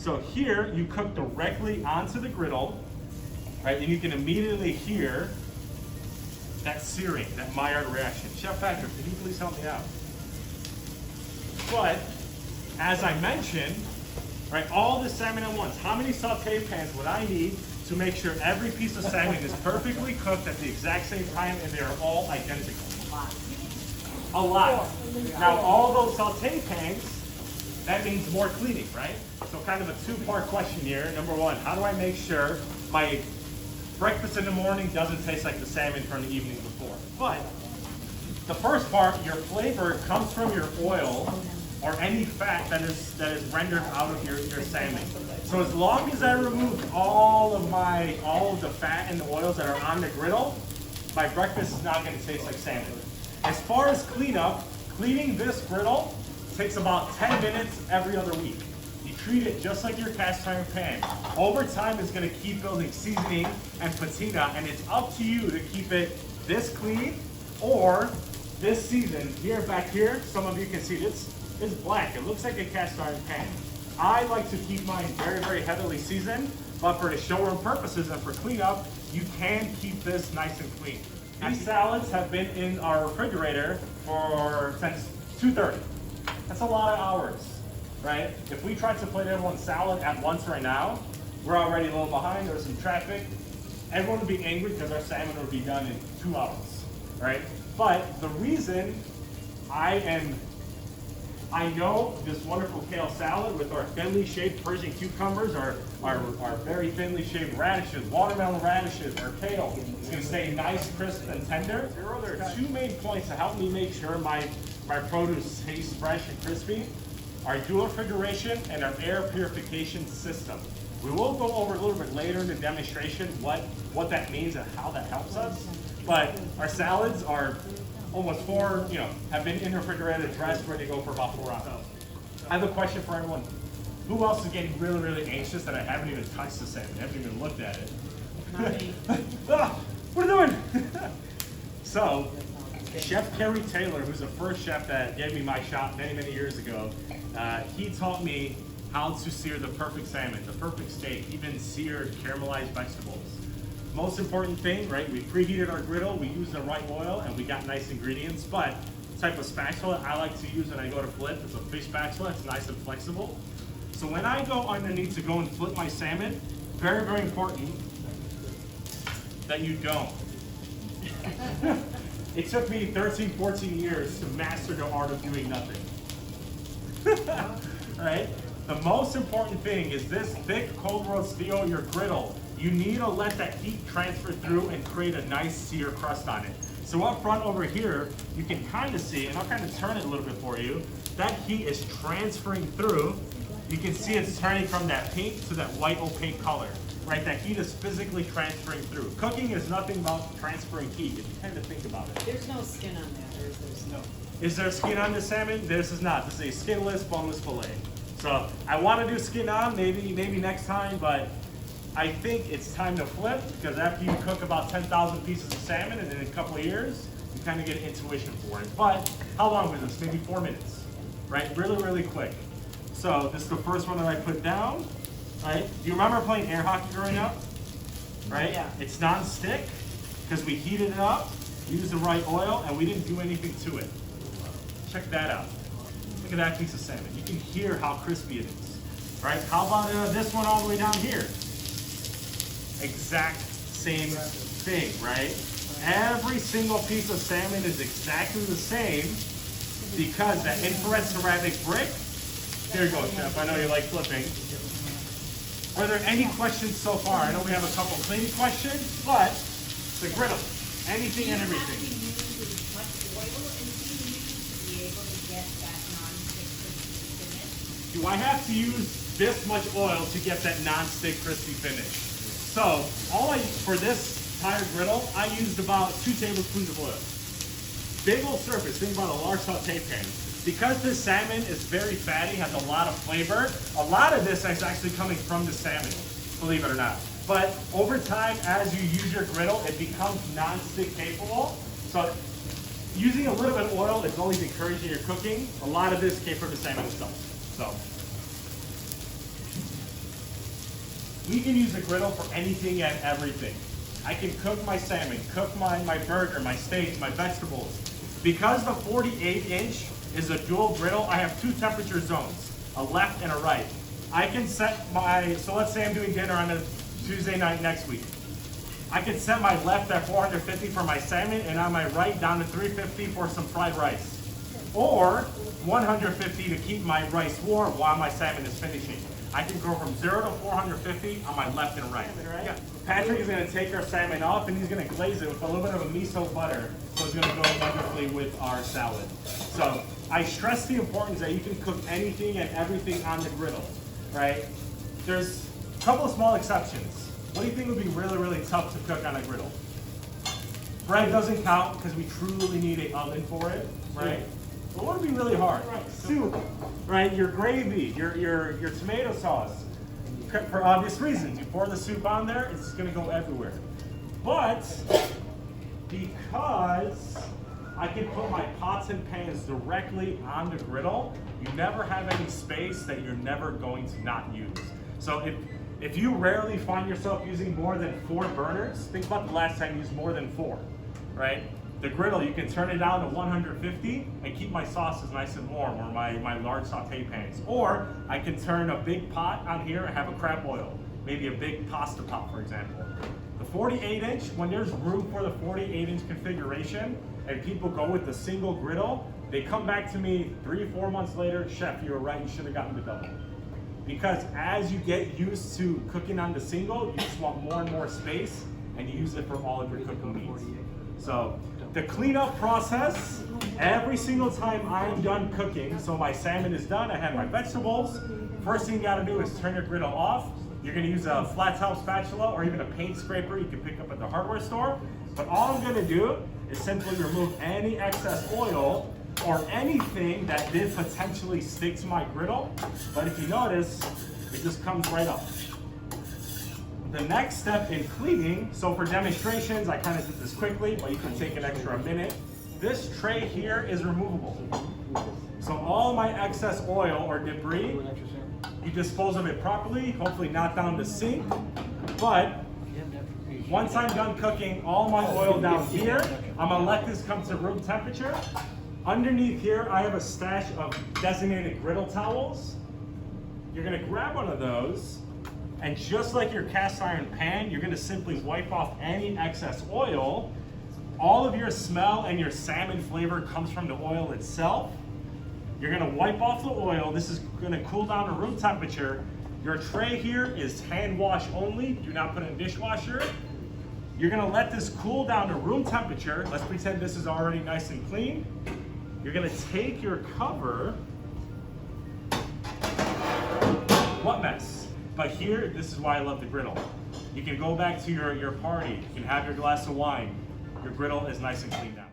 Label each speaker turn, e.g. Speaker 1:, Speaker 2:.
Speaker 1: So here you cook directly onto the griddle, right? And you can immediately hear that searing, that Maillard reaction. Chef Patrick, can you please help me out? But as I mentioned, right, all the salmon at once. How many saute pans would I need to make sure every piece of salmon is perfectly cooked at the exact same time and they are all identical? A lot. Now all those saute pans, that means more cleaning, right? So kind of a two-part question here. Number one, how do I make sure my breakfast in the morning doesn't taste like the salmon from the evening before? But the first part, your flavor comes from your oil or any fat that is rendered out of your salmon. So as long as I remove all of the fat and the oils that are on the griddle, my breakfast is not going to taste like salmon. As far as cleanup, cleaning this griddle takes about 10 minutes every other week. You treat it just like your cast iron pan. Over time, it's going to keep building seasoning and patina, and it's up to you to keep it this clean or this seasoned. Here, back here, some of you can see this. It's black. It looks like a cast iron pan. I like to keep mine very, very heavily seasoned, but for the showroom purposes and for cleanup, you can keep this nice and clean. These salads have been in our refrigerator since 2:30. That's a lot of hours, right? If we tried to plate everyone's salad at once right now, we're already a little behind. There's some traffic. Everyone would be angry because our salmon would be done in 2 hours, right? But the reason I know this wonderful kale salad with our thinly shaved Persian cucumbers, our very thinly shaved radishes, watermelon radishes, our kale is going to stay nice, crisp, and tender. There are two main points to help me make sure my produce tastes fresh and crispy: our dual refrigeration and our air purification system. We will go over a little bit later in the demonstration what that means and how that helps us. But our salads are almost have been in the refrigerator, dressed, ready to go for about 4 hours. I have a question for everyone. Who else is getting really, really anxious that I haven't even touched the salmon? I haven't even looked at it.
Speaker 2: Not me.
Speaker 1: What are you doing? So, Chef Kerry Taylor, who's the first chef that gave me my shop many, many years ago, he taught me how to sear the perfect salmon, the perfect steak, even seared caramelized vegetables. Most important thing, right? We preheated our griddle, we used the right oil, and we got nice ingredients. But the type of spatula I like to use when I go to flip is a fish spatula. It's nice and flexible. So when I go underneath to go and flip my salmon, very, very important that you don't. It took me 13, 14 years to master the art of doing nothing. Right? The most important thing is this thick cold rolled steel, your griddle. You need to let that heat transfer through and create a nice sear crust on it. So up front over here, you can kind of see, and I'll kind of turn it a little bit for you, that heat is transferring through. You can see it's turning from that pink to that white opaque color, right? That heat is physically transferring through. Cooking is nothing about transferring heat, if you kind of think about it.
Speaker 2: There's no skin on that, or is there skin?
Speaker 1: No. Is there skin on the salmon? This is not. This is a skinless, boneless fillet. So I want to do skin on, maybe next time, but I think it's time to flip, because after you cook about 10,000 pieces of salmon, and in a couple of years, you kind of get an intuition for it. But how long was this? Maybe 4 minutes, right? Really, really quick. So this is the first one that I put down, right? Do you remember playing air hockey growing up? Right?
Speaker 2: Yeah.
Speaker 1: It's non-stick, because we heated it up, used the right oil, and we didn't do anything to it. Check that out. Look at that piece of salmon. You can hear how crispy it is, right? How about this one all the way down here? Exact same thing, right? Every single piece of salmon is exactly the same because that infrared ceramic brick. Here you go, Chef. I know you like flipping. Are there any questions so far? I know we have a couple cleaning questions, but the griddle, anything and everything. Do I have to use this much oil to get that non-stick crispy finish? So, for this entire griddle, I used about 2 tablespoons of oil. Big old surface, think about a large saute pan. Because this salmon is very fatty, has a lot of flavor, a lot of this is actually coming from the salmon, believe it or not. But over time, as you use your griddle, it becomes non-stick capable. So using a little bit of oil is always encouraging your cooking. A lot of this came from the salmon itself. So We can use the griddle for anything and everything. I can cook my salmon, cook my burger, my steaks, my vegetables. Because the 48-inch is a dual griddle, I have two temperature zones, a left and a right. I can set my, so let's say I'm doing dinner on a Tuesday night next week. I can set my left at 450 for my salmon and on my right down to 350 for some fried rice. Or 150 to keep my rice warm while my salmon is finishing. I can go from 0 to 450 on my left and right. Yeah. Patrick is going to take our salmon off and he's going to glaze it with a little bit of a miso butter, so it's going to go wonderfully with our salad. So I stress the importance that you can cook anything and everything on the griddle, right? There's a couple of small exceptions. What do you think would be really, really tough to cook on a griddle? Bread doesn't count because we truly need an oven for it, right? But what would be really hard? Soup, right? Your gravy, your tomato sauce. For obvious reasons, you pour the soup on there, it's going to go everywhere. But because I can put my pots and pans directly on the griddle, you never have any space that you're never going to not use. So if you rarely find yourself using more than 4 burners, think about the last time you used more than 4, right? The griddle, you can turn it down to 150 and keep my sauces nice and warm, or my large saute pans. Or I can turn a big pot on here and have a crab oil, maybe a big pasta pot, for example. The 48-inch, when there's room for the 48-inch configuration and people go with the single griddle, they come back to me 3-4 months later, chef, you were right, you should have gotten the double. Because as you get used to cooking on the single, you just want more and more space and you use it for all of your cooking needs. So the cleanup process, every single time I'm done cooking, so my salmon is done, I have my vegetables, first thing you gotta do is turn your griddle off. You're gonna use a flat top spatula or even a paint scraper you can pick up at the hardware store. But all I'm gonna do is simply remove any excess oil or anything that did potentially stick to my griddle. But if you notice, it just comes right off. The next step in cleaning, so for demonstrations, I kind of did this quickly, but you can take an extra minute. This tray here is removable. So all my excess oil or debris, you dispose of it properly, hopefully not down the sink. But once I'm done cooking all my oil down here, I'm gonna let this come to room temperature. Underneath here, I have a stash of designated griddle towels. You're gonna grab one of those, and just like your cast iron pan, you're gonna simply wipe off any excess oil. All of your smell and your salmon flavor comes from the oil itself. You're gonna wipe off the oil. This is gonna cool down to room temperature. Your tray here is hand wash only. Do not put it in a dishwasher. You're gonna let this cool down to room temperature. Let's pretend this is already nice and clean. You're gonna take your cover. What mess? But here, this is why I love the griddle. You can go back to your party, you can have your glass of wine. Your griddle is nice and clean now.